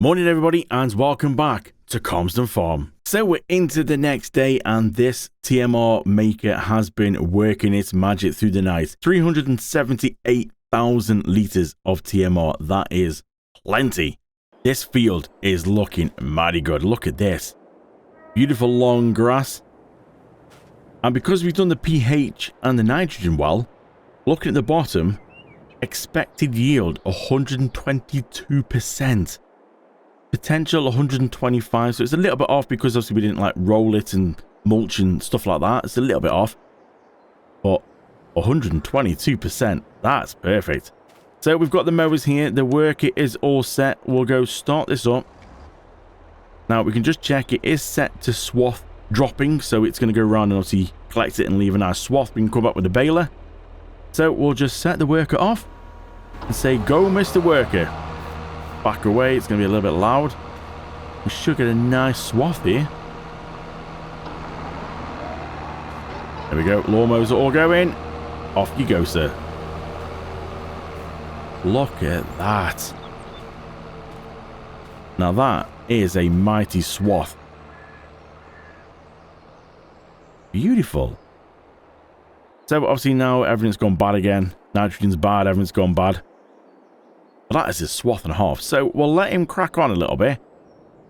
Morning everybody and welcome back to Comston Farm. So we're into the next day and this TMR maker has been working its magic through the night. 378,000 litres of TMR, that is plenty. This field is looking mighty good. Look at this. Beautiful long grass. And because we've done the pH and the nitrogen well, looking at the bottom, expected yield 122%. Potential 125, so it's a little bit off because obviously we didn't like roll it and mulch and stuff like that. It's a little bit off, but 122%, that's perfect. So we've got the mowers here, the worker is all set. We'll go start this up. Now we can just check it is set to swath dropping, so it's going to go around and obviously collect it and leave a nice swath. We can come up with the baler. So we'll just set the worker off and say, go Mr. Worker. Back away, it's going to be a little bit loud. We should get a nice swath here. There we go, lawnmowers are all going. Off you go, sir. Look at that. Now that is a mighty swath. Beautiful. So obviously now everything's gone bad again. Nitrogen's bad, everything's gone bad. Well, that is a swath and a half. So we'll let him crack on a little bit.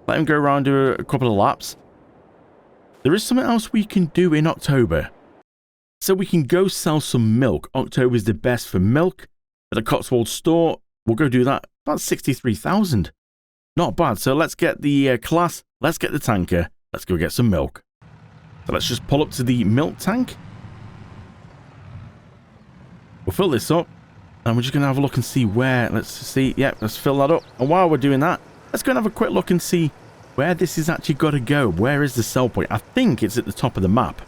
Let him go around, do a couple of laps. There is something else we can do in October. So we can go sell some milk. October is the best for milk. At the Cotswold store, we'll go do that. About 63,000. Not bad. So let's get the class. Let's get the tanker. Let's go get some milk. So let's just pull up to the milk tank. We'll fill this up. And we're just going to have a look and see where. Let's see. Yep, let's fill that up. And while we're doing that, let's go and have a quick look and see where this has actually got to go. Where is the sell point? I think it's at the top of the map.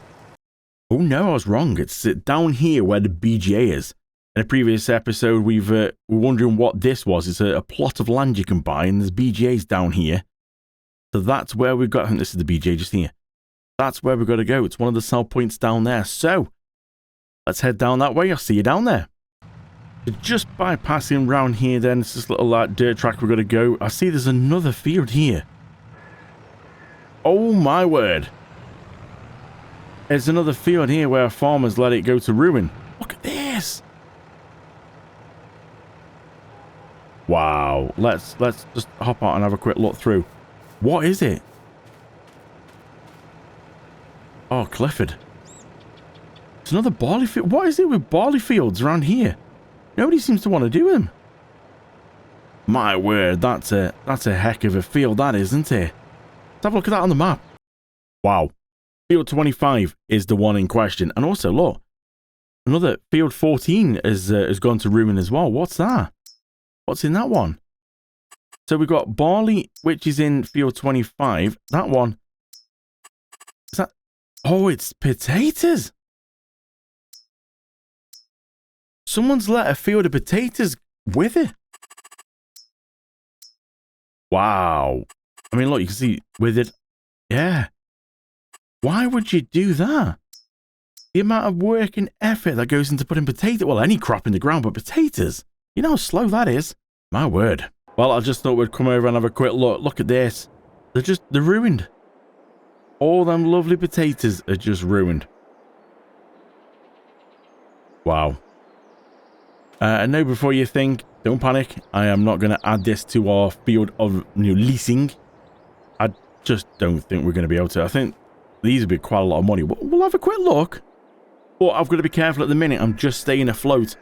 Oh no, I was wrong. It's down here where the BGA is. In a previous episode, we were wondering what this was. It's a plot of land you can buy, and there's BGAs down here. So that's where we've got. I think this is the BGA just here. That's where we've got to go. It's one of the sell points down there. So let's head down that way. I'll see you down there. Just bypassing around here then, it's this little dirt track we're going to go. I see there's another field here. Oh my word. There's another field here where farmers let it go to ruin. Look at this. Wow. Let's just hop out and have a quick look through. What is it? Oh, Clifford. It's another barley field. What is it with barley fields around here? Nobody seems to want to do them. My word, that's a heck of a field, that isn't it? Let's have a look at that on the map. Wow. Field 25 is the one in question. And also, look, another field 14 has gone to ruin as well. What's that? What's in that one? So we've got barley, which is in field 25. That one. Is that? Oh, it's potatoes. Someone's let a field of potatoes with it. Wow. I mean, look, you can see with it. Yeah. Why would you do that? The amount of work and effort that goes into putting potato, well, any crop in the ground, but potatoes. You know how slow that is? My word. Well, I just thought we'd come over and have a quick look. Look at this. They're ruined. All them lovely potatoes are just ruined. Wow. I know before you think, don't panic. I am not going to add this to our field of leasing. I just don't think we're going to be able to. I think these would be quite a lot of money. We'll have a quick look. But I've got to be careful at the minute. I'm just staying afloat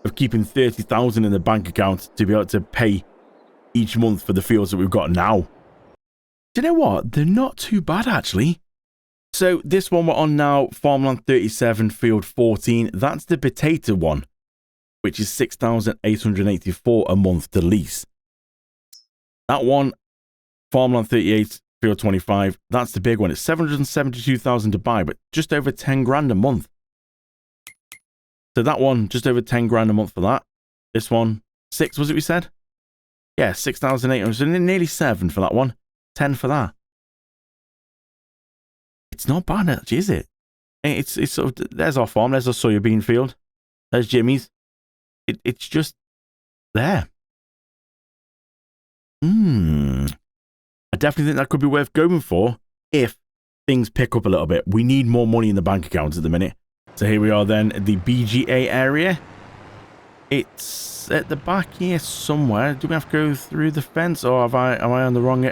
of keeping 30,000 in the bank account to be able to pay each month for the fields that we've got now. Do you know what? They're not too bad, actually. So this one we're on now, Farmland 37, Field 14. That's the potato one, which is 6,884 a month to lease. That one, Farmland 38, Field 25, that's the big one. It's 772,000 to buy, but just over 10 grand a month. So that one, just over 10 grand a month for that. This one, 6, was it we said? Yeah, 6,800, so nearly 7 for that one. 10 for that. It's not bad, actually, is it? It's sort of, there's our farm, there's our soybean field. There's Jimmy's. It's just there. I definitely think that could be worth going for if things pick up a little bit. We need more money in the bank accounts at the minute. So here we are then at the BGA area. It's at the back here somewhere. Do we have to go through the fence, or am I on the wrong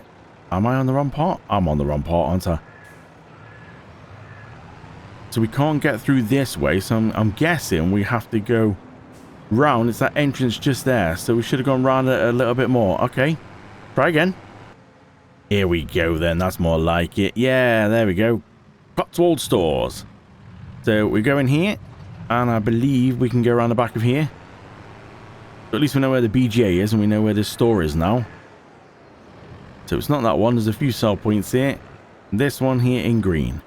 part? I'm on the wrong part, aren't I? So we can't get through this way, so I'm guessing we have to go round. It's that entrance just there, so we should have gone round a little bit more. Okay, try again. Here we go then, that's more like it. Yeah, there we go. Cotswold Stores. So we go in here, and I believe we can go around the back of here. So at least we know where the BGA is, and we know where this store is now. So it's not that one, there's a few sell points here. This one here in green.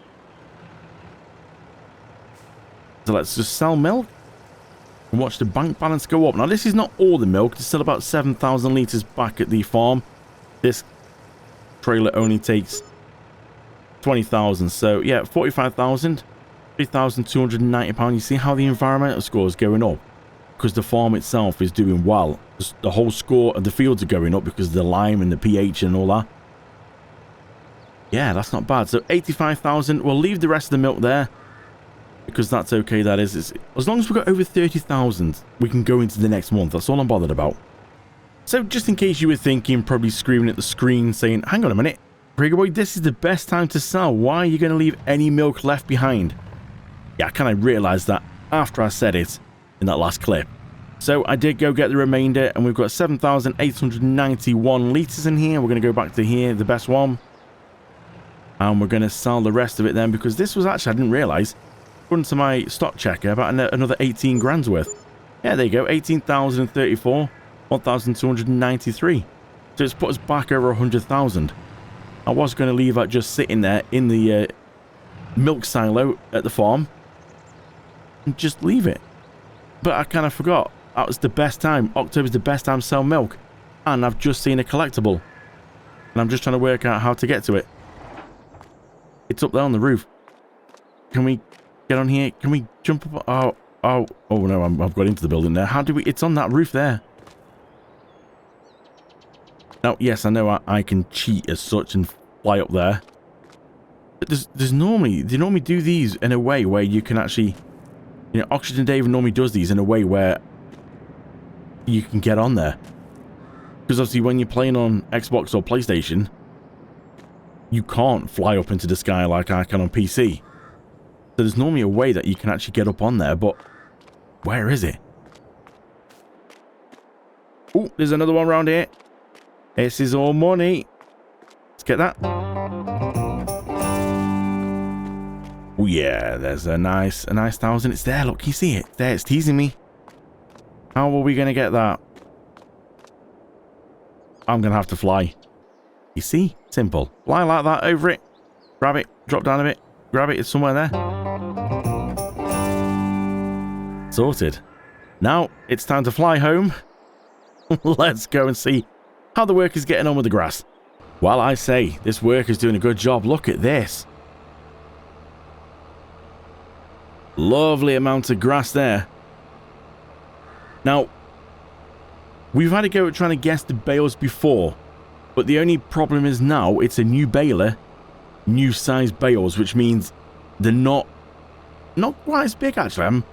So let's just sell milk and watch the bank balance go up. Now this is not all the milk, there's still about 7,000 litres back at the farm. This trailer only takes 20,000, so yeah, 45,000, 3,290 pounds. You see how the environmental score is going up because the farm itself is doing well. The whole score of the fields are going up because of the lime and the pH and all that. Yeah, that's not bad. So 85,000, we'll leave the rest of the milk there because that's okay. That is, as long as we've got over 30,000, we can go into the next month. That's all I'm bothered about. So just in case you were thinking, probably screaming at the screen saying, hang on a minute, Krieger Boy, this is the best time to sell. Why are you going to leave any milk left behind? Yeah, I kind of realized that after I said it in that last clip. So I did go get the remainder, and we've got 7,891 litres in here. We're going to go back to here, the best one. And we're going to sell the rest of it then, because this was actually, I didn't realise, according to my stock checker, about another 18 grand's worth. Yeah, there you go, 18,034, 1,293. So it's put us back over 100,000. I was going to leave that just sitting there in the milk silo at the farm and just leave it. But I kind of forgot. That was the best time. October's the best time to sell milk. And I've just seen a collectible. And I'm just trying to work out how to get to it. It's up there on the roof. Can we get on here? Can we jump up? Oh no, I've got into the building there. How do we? It's on that roof there. Now, yes, I know I can cheat as such and fly up there. But they normally do these in a way where you can actually, you know, Oxygen Dave normally does these in a way where you can get on there. Because obviously when you're playing on Xbox or PlayStation, you can't fly up into the sky like I can on PC. So there's normally a way that you can actually get up on there, but where is it? Oh, there's another one around here. This is all money. Let's get that. Oh yeah, there's a nice 1,000. It's there, look, can you see it? There, it's teasing me. How are we gonna get that? I'm gonna have to fly. You see? Simple. Fly like that over it. Grab it, drop down a bit. Grab it, it's somewhere there. Sorted. Now, it's time to fly home. Let's go and see how the worker's getting on with the grass. Well, I say, this worker's doing a good job. Look at this. Lovely amount of grass there. Now, we've had a go at trying to guess the bales before, but the only problem is now it's a new baler, new size bales, which means they're not quite as big actually.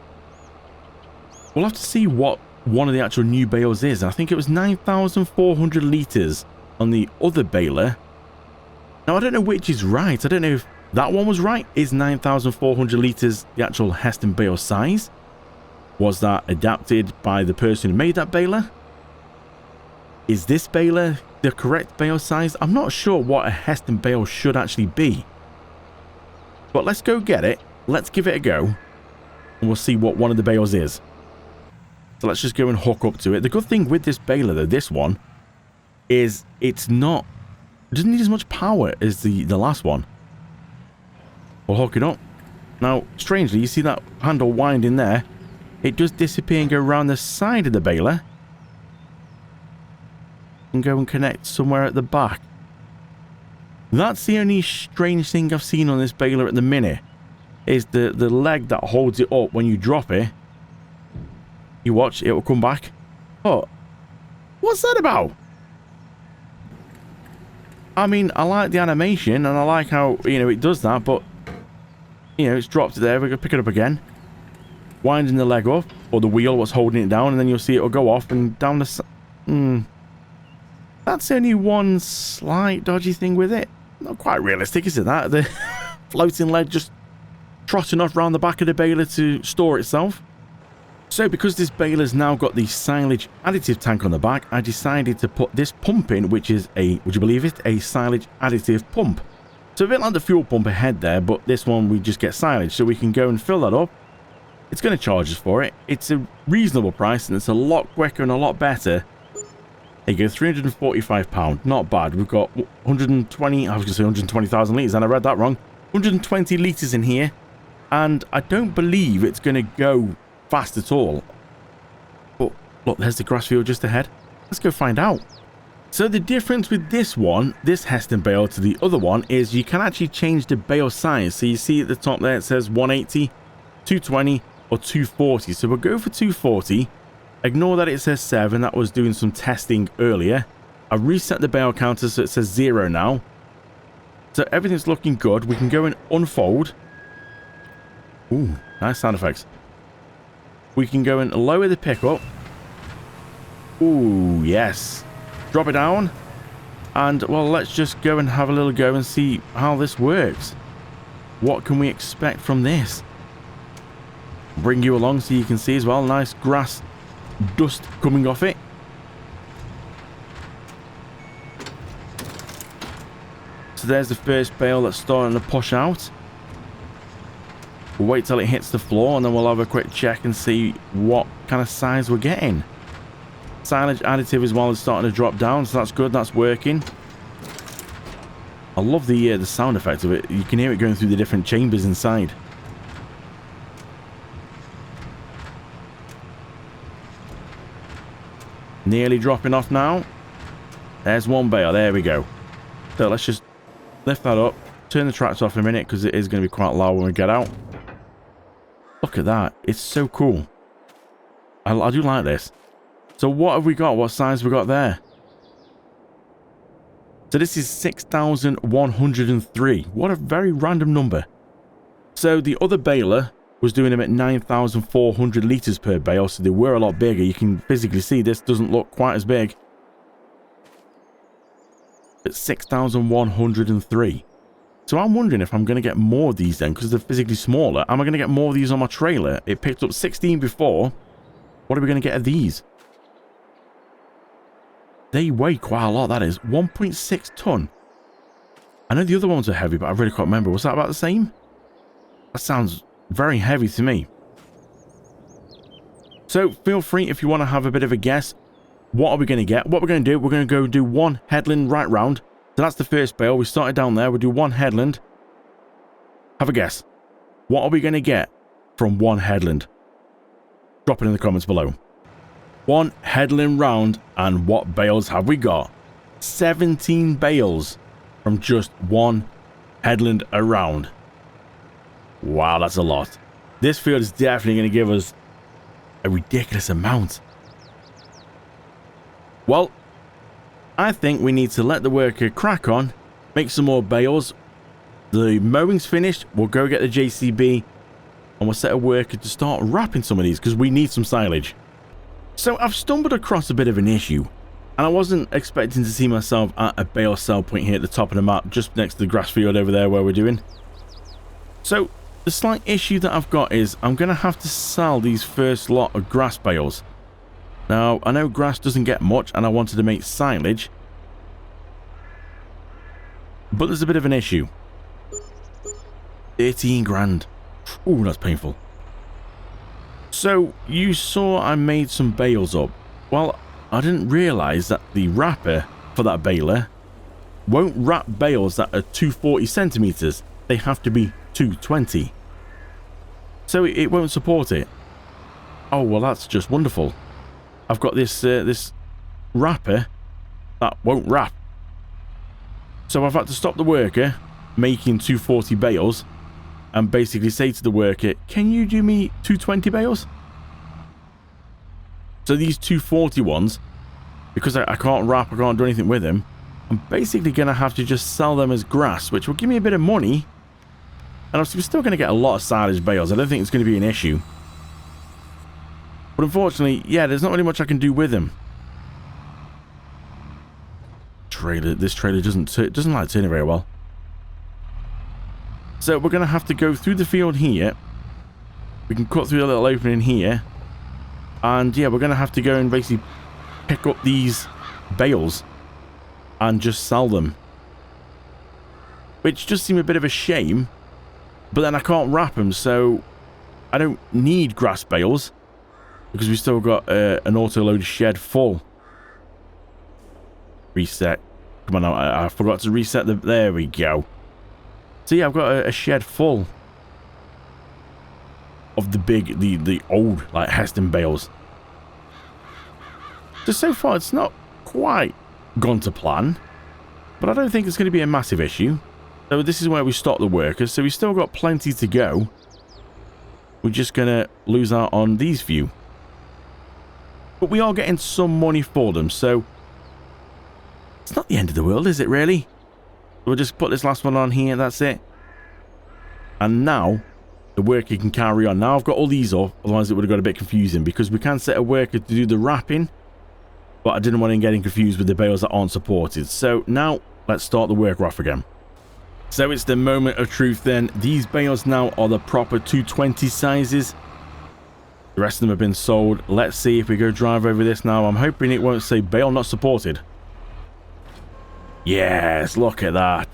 We'll have to see what one of the actual new bales is. I think it was 9,400 litres on the other baler. Now, I don't know which is right. I don't know if that one was right. Is 9,400 litres the actual Heston bale size? Was that adapted by the person who made that baler? Is this baler the correct bale size? I'm not sure what a Heston bale should actually be. But let's go get it. Let's give it a go. And we'll see what one of the bales is. So let's just go and hook up to it. The good thing with this baler, though, this one, is it doesn't need as much power as the last one. We'll hook it up. Now, strangely, you see that handle winding there? It does disappear and go around the side of the baler. And go and connect somewhere at the back. That's the only strange thing I've seen on this baler at the minute. Is the leg that holds it up when you drop it. You watch, it will come back. Oh, what's that about? I mean, I like the animation and I like how, you know, it does that, but, you know, it's dropped it there. We're going to pick it up again. Winding the leg up, or the wheel, what's holding it down, and then you'll see it'll go off and down the... That's only one slight dodgy thing with it. Not quite realistic, is it, that? The floating leg just trotting off around the back of the baler to store itself. So because this baler's now got the silage additive tank on the back, I decided to put this pump in, which is a, would you believe it, a silage additive pump. So a bit like the fuel pump ahead there, but this one we just get silage, so we can go and fill that up. It's going to charge us for it. It's a reasonable price, and it's a lot quicker and a lot better. There you go, £345. Not bad. We've got 120, I was going to say 120,000 litres, and I read that wrong. 120 litres in here, and I don't believe it's going to go fast at all. But look, there's the grass field just ahead. Let's go find out. So the difference with this one, this Heston bale, to the other one is you can actually change the bale size. So you see at the top there it says 180, 220 or 240. So we'll go for 240. Ignore that it says 7. That was doing some testing earlier. I reset the bale counter so it says 0 now. So everything's looking good. We can go and unfold. Ooh, nice sound effects. We can go and lower the pickup. Ooh, yes. Drop it down. And, well, let's just go and have a little go and see how this works. What can we expect from this? Bring you along so you can see as well. Nice grass dust coming off it. So there's the first bale that's starting to push out. We'll wait till it hits the floor and then we'll have a quick check and see what kind of size we're getting. Silage additive as well is starting to drop down, so that's good, that's working. I love the sound effect of it. You can hear it going through the different chambers inside. Nearly dropping off now. There's one bale, there we go. So let's just lift that up, turn the tracks off in a minute because it is going to be quite loud when we get out. Look at that, it's so cool. I do like this. So what have we got? What size have we got there? So this is 6,103. What a very random number. So the other baler was doing them at 9,400 litres per bale, so they were a lot bigger. You can physically see this doesn't look quite as big. It's 6,103. So I'm wondering if I'm going to get more of these then, because they're physically smaller. Am I going to get more of these on my trailer? It picked up 16 before. What are we going to get of these? They weigh quite a lot, that is. 1.6 ton. I know the other ones are heavy, but I really can't remember. Was that about the same? That sounds very heavy to me. So feel free if you want to have a bit of a guess. What are we going to get? What we're going to do, we're going to go do one headland right round. So that's the first bale. We started down there. We'll do one headland. Have a guess. What are we going to get from one headland? Drop it in the comments below. One headland round, and what bales have we got? 17 bales from just one headland around. Wow, that's a lot. This field is definitely going to give us a ridiculous amount. Well, I think we need to let the worker crack on, make some more bales. The mowing's finished. We'll go get the JCB and we'll set a worker to start wrapping some of these because we need some silage. So I've stumbled across a bit of an issue, and I wasn't expecting to see myself at a bale sell point here at the top of the map, just next to the grass field over there where we're doing. So the slight issue that I've got is I'm going to have to sell these first lot of grass bales. Now, I know grass doesn't get much, and I wanted to make silage, but there's a bit of an issue. 13 grand. Ooh, that's painful. So, you saw I made some bales up. Well, I didn't realise that the wrapper for that baler won't wrap bales that are 240 centimetres. They have to be 220. So it won't support it. Oh, well, that's just wonderful. I've got this this wrapper that won't wrap. So I've had to stop the worker making 240 bales and basically say to the worker, can you do me 220 bales? So these 240 ones, because I can't wrap, I can't do anything with them, I'm basically going to have to just sell them as grass, which will give me a bit of money. And obviously we're still going to get a lot of silage bales. I don't think it's going to be an issue. But unfortunately, yeah, there's not really much I can do with them. This trailer doesn't like turning very well. So we're going to have to go through the field here. We can cut through a little opening here. And yeah, we're going to have to go and basically pick up these bales and just sell them. Which just seem a bit of a shame. But then I can't wrap them, so I don't need grass bales. Because we've still got an auto-load shed full. Reset. Come on now, I forgot to reset the... There we go. So yeah, I've got a shed full of the old, like, Heston bales. So far, it's not quite gone to plan. But I don't think it's going to be a massive issue. So this is where we stop the workers. So we've still got plenty to go. We're just going to lose out on these few. But we are getting some money for them, so it's not the end of the world, is it really? We'll just put this last one on here, that's it. And now, the worker can carry on. Now I've got all these off, otherwise it would have got a bit confusing, because we can set a worker to do the wrapping, but I didn't want him getting confused with the bales that aren't supported. So now, let's start the worker off again. So it's the moment of truth then. These bales now are the proper 220 sizes. The rest of them have been sold. Let's see if we go drive over this now. I'm hoping it won't say bale not supported. Yes, look at that.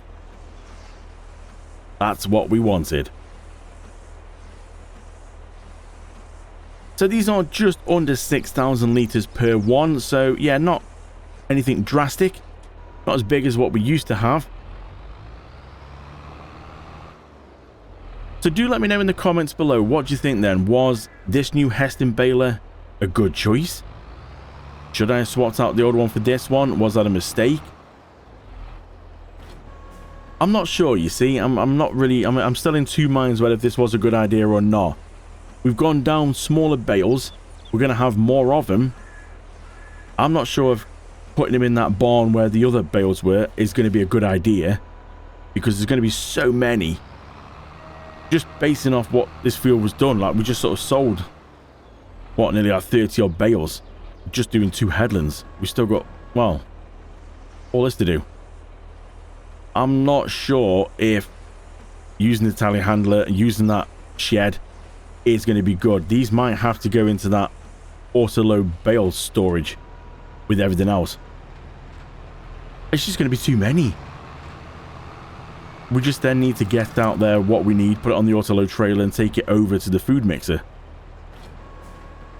That's what we wanted. So these are just under 6,000 litres per one. So yeah, not anything drastic. Not as big as what we used to have. So do let me know in the comments below, what do you think then? Was this new Heston baler a good choice? Should I have swapped out the old one for this one? Was that a mistake? I'm not sure, you see. I'm not really... I'm still in two minds whether this was a good idea or not. We've gone down smaller bales. We're going to have more of them. I'm not sure if putting them in that barn where the other bales were is going to be a good idea. Because there's going to be so many. Just basing off what this field was done, like we just sort of sold, what, nearly like 30 odd bales, just doing 2 headlands. We still got, well, all this to do. I'm not sure if using the telehandler and using that shed is going to be good. These might have to go into that auto-load bale storage with everything else. It's just going to be too many. We just then need to get out there what we need, put it on the auto-load trailer and take it over to the food mixer.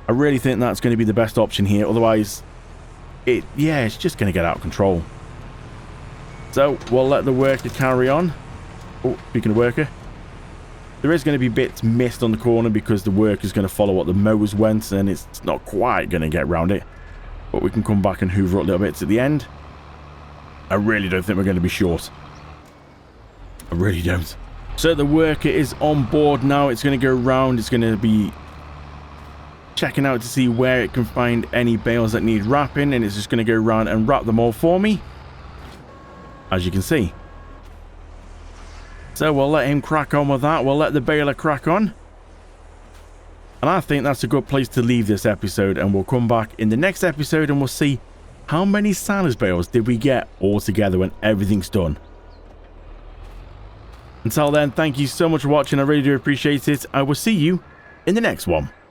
I really think that's going to be the best option here. Otherwise, it's just going to get out of control. So, we'll let the worker carry on. Oh, speaking of worker. There is going to be bits missed on the corner because the worker's going to follow what the mowers went and it's not quite going to get around it. But we can come back and hoover up little bits at the end. I really don't think we're going to be short. I really don't. So the worker is on board now. It's going to go around. It's going to be checking out to see where it can find any bales that need wrapping. And it's just going to go around and wrap them all for me. As you can see. So we'll let him crack on with that. We'll let the baler crack on. And I think that's a good place to leave this episode. And we'll come back in the next episode and we'll see how many silage bales did we get all together when everything's done. Until then, thank you so much for watching. I really do appreciate it. I will see you in the next one.